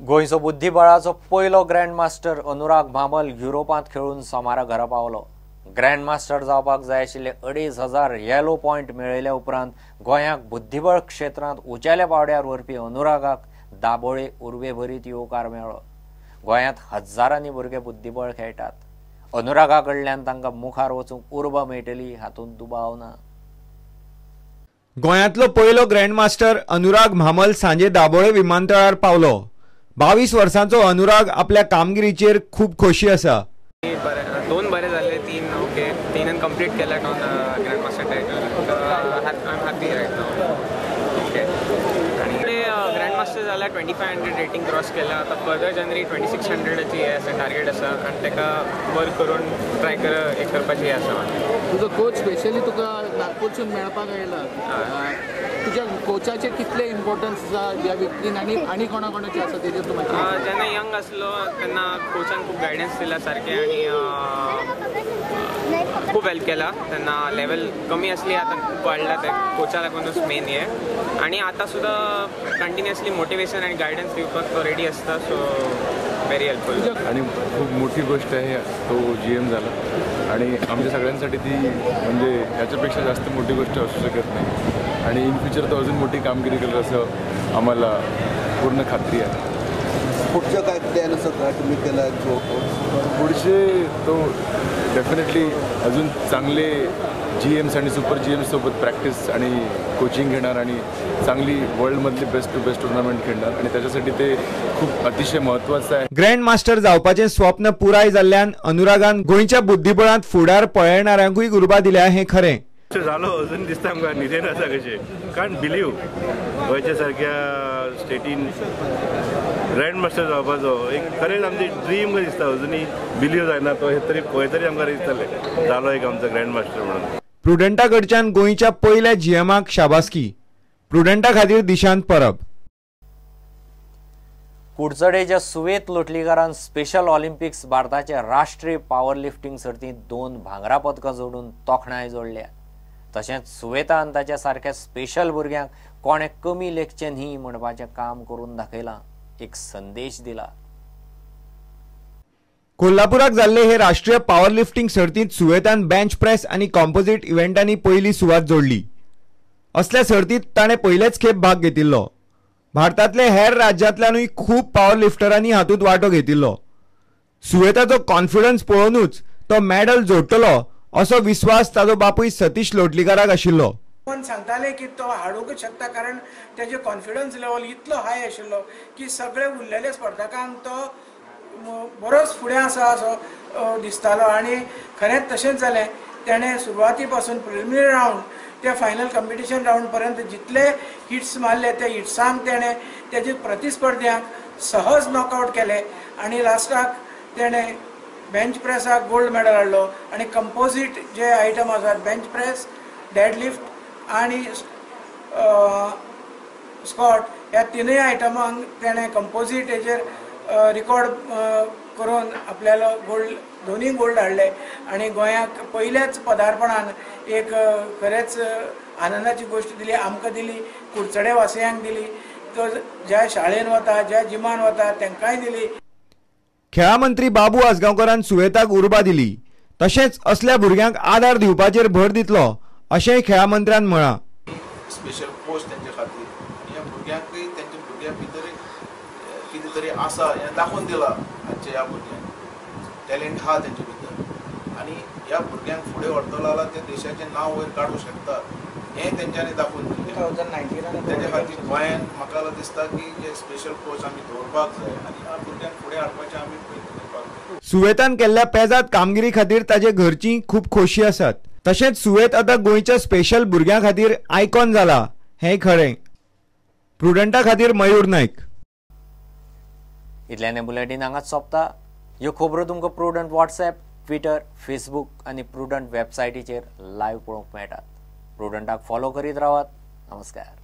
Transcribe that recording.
गोंयचो बुद्धीबळाचो पयलो ग्रँडमास्टर अनुराग भामल युरोपांत खेळून सोमारा घरा पावलो। ग्रँडमास्टर जावपाक जाय आशिल्ले 2,500 येलो पॉयंट मेळयल्या उपरांत गोंयाक बुद्धीबळ क्षेत्रांत उंचेल्या पावड्यार व्हरपी अनुरागाक दाबोळे उर्बे भरीत येवकार मेळ्ळो। गोंयांत हजारांनी भुरगे बुद्धीबळ खेळटात। अनुरागा कडल्यान तांकां मुखार वचूंक उर्बा मेळटली हातूंत दुबाव ना। गोंयांतलो पयलो ग्रँडमास्टर अनुराग भामल सांजे दाबोळे विमानतळार पावलो। 22 वर्सांचो अनुराग आपल्या कामगिरीचेर खूब खोशी आसा। दोन बरे झाले, तीन कंप्लीट केला grandmaster title. I am happy right now. Okay, आणि ग्रँडमास्टर जाला 2500 रेटिंग क्रॉस केला। आता फर्दर जनवरी 2600ची हे टार्गेट आसा आणि ताका वर्क करून ट्राय करपाची आसा। तुजो कोच स्पेशली तुका नागपूरसून मेळपाक आयला, तुज्या कोचाचे कितले इम्पॉर्टन्स आसा ह्या विक्रीन आनी कोणा कोणाचे आसा तेजेर तूं मातशें? जेन्ना यंग आसलो तेन्ना कोचान खूब गायडन्स दिला सारकें आणि खूब हेल्प केला। तेन्ना लेवल कमी आसली, आतां खूब वाडला, ते कोचा लागूनच मेन हे। आणि आतां सुद्दां कंटिन्युअसली मोटिवेशन आणि गायडन्स दिवपाक तो रेडी आसता, सो व्हेरी हेल्पफुल। आणि खूप मोठी गोष्ट आहे तो GM झाला आणि आमच्या सगळ्यांसाठी ती म्हणजे याच्यापेक्षा जास्त मोठी गोष्ट असू शकत नाही। आणि इन फ्युचर तो अजून मोठी कामगिरी करेल असं आम्हाला पूर्ण खात्री आहे। पुढचं काय प्लॅन असं काय तुम्ही केला? पुढचे तो डेफिनेटली अजून चांगले GMs आणि सुपर GMs सोबत प्रॅक्टिस आणि कोचिंग घेणार आणि चांगली वर्ल्डमधली बेस्ट टू बेस्ट टुर्नामेंट खेळणार आणि त्याच्यासाठी ते खूप अतिशय महत्त्वाचं आहे। ग्रँडमास्टर जावपाचें स्वप्न पुराय जाल्ल्यान अनुरागान गोंयच्या बुद्धीबळांत फुडार पळयणाऱ्यांकूय उर्बा दिल्या हें खरें। झालो अजून दिसता आमकां न्हिदेन आसा कशें, कांट बिलीव गोंयच्या सारक्या स्टेटीन ग्रँडमास्टर जावपाचो एक खरेंच आमची ड्रीम कशें दिसता। अजुनूय बिलीव जायना तो, हे तरी खंय तरी आमकां दिसतालें जालो एक आमचो ग्रँडमास्टर म्हणून। प्रुडंटा कडच्यान गोंयच्या पयल्या GMाक शाबासकी। प्रुडंटा खातीर दिशांत परब। कुडचडेच्या सुवेत लोटलीकारान स्पेशल ऑलिंपिक्स भारताचे राष्ट्रीय पॉवर लिफ्टिंग सर्तींत 2 भांगरा पदकां जोडून तोखणाय जोडल्या। तशेंच सुवेतान ताच्या सारक्या स्पेशल भुरग्यांक कोणे कमी लेखचे न्ही म्हणपाचें काम करून दाखयलां, एक संदेश दिला। कोल्हापुराक जाल्ले हे राष्ट्रीय पॉवर लिफ्टिंग सर्तींत सुवेतान बेंच प्रेस आनी कॉम्पोजिट इव्हेंटांनी पयली सुवात जोडली। असल्या सर्तींत ताणें पयलेच खेप भाग घेतिल्लो। भारतांतले हेर राज्यांतल्यानूय खूब पॉवर लिफ्टरांनी हातूंत वांटो घेतिल्लो। सुवेताचो कॉन्फिडन्स पळोवनूच तो मेडल जोडटलो असो विश्वास ताचो बापूय सतीश लोटलीकाराक आशिल्लो। पण सांगताले की तो हाडूंकच शकता, कारण त्याचे कॉन्फिडन्स लेवल इतलो हाय आशिल्लो की सगळे उरलेले स्पर्धकांक तो बरोच फुडें आसा असो दिसतालो। आणि खरेंच तशेंच जालें। तेणें सुरवाती पासून प्रिलिमिनरी रावंड ते फायनल कॉम्पिटिशन रावंड पर्यंत जितले हिट्स मारले ते हिट्सांक तेणें तेजे प्रतिस्पर्ध्यांक सहज नॉकआउट केले आणि लास्टाक तेणें बेंच प्रेसाक गोल्ड मेडल हाडलो। आणि कंपोजीट जे आयटम आसात, बेंच प्रेस, डेडलिफ्ट आणि स्कॉट, ह्या तिनूय आयटमांक तेणें कंपोजीट हेजेर रिकॉर्ड करून आपल्याला दोन्ही गोल्ड हाडले। आणि गोंयाक पयल्याच पदार्पणान एक खरेंच आनंदाची गोष्ट दिली, आमकां दिली, कुडचडे वासियांक दिली, तो ज्या शाळेन वता, ज्या जिमान वता तांकांय दिली। खेळा मंत्री बाबू आसगांवकारान सुवेताक उर्बा दिली। तशेंच असल्या भुरग्यांक आदार दिवपाचेर भर दितलो अशेंय खेळा मंत्र्यान म्हळां। स्पेशल पोस्ट तेंचे खातीर ह्या भुरग्यांकय तेंच्या भुरग्यां भितर कितें तरी आसा हें दाखोवन दिलां। आजच्या ह्या भुरग्यांक टॅलेंट आहा तेंचे भितर आणि ह्या भुरग्यांक फुडें व्हरतलो जाल्यार ते देशाचें नांव वयर काडूंक शकता हें तेंच्यांनी दाखोवन दिलें। 2019 तेजे खातीर गोंयांत म्हाका दिसता की जे स्पेशल कोच आमी दवरपाक जाय आनी ह्या भुरग्यांक फुडें हाडपाचें आमी प्रयत्न करपाक जाय। सुवेतान केल्ल्या पेजाद कामगिरी खातीर ताजे घरचीं खूब खोशी आसात। तशेंच सुवेत आतां गोंयच्या स्पेशल भुरग्यां खातीर आयकॉन जाला हें खरें। प्रुडंटा खातीर मयूर नायक। इतल्यान बुलेटिन हांगाच सोंपता। ह्यो खबरो तुमकां प्रुडंट WhatsApp, ट्विटर, फेसबूक आनी प्रुडंट वेबसायटीचेर लायव्ह पळोवंक मेळटात। प्रुडंटाक फॉलो करीत रावात। नमस्कार।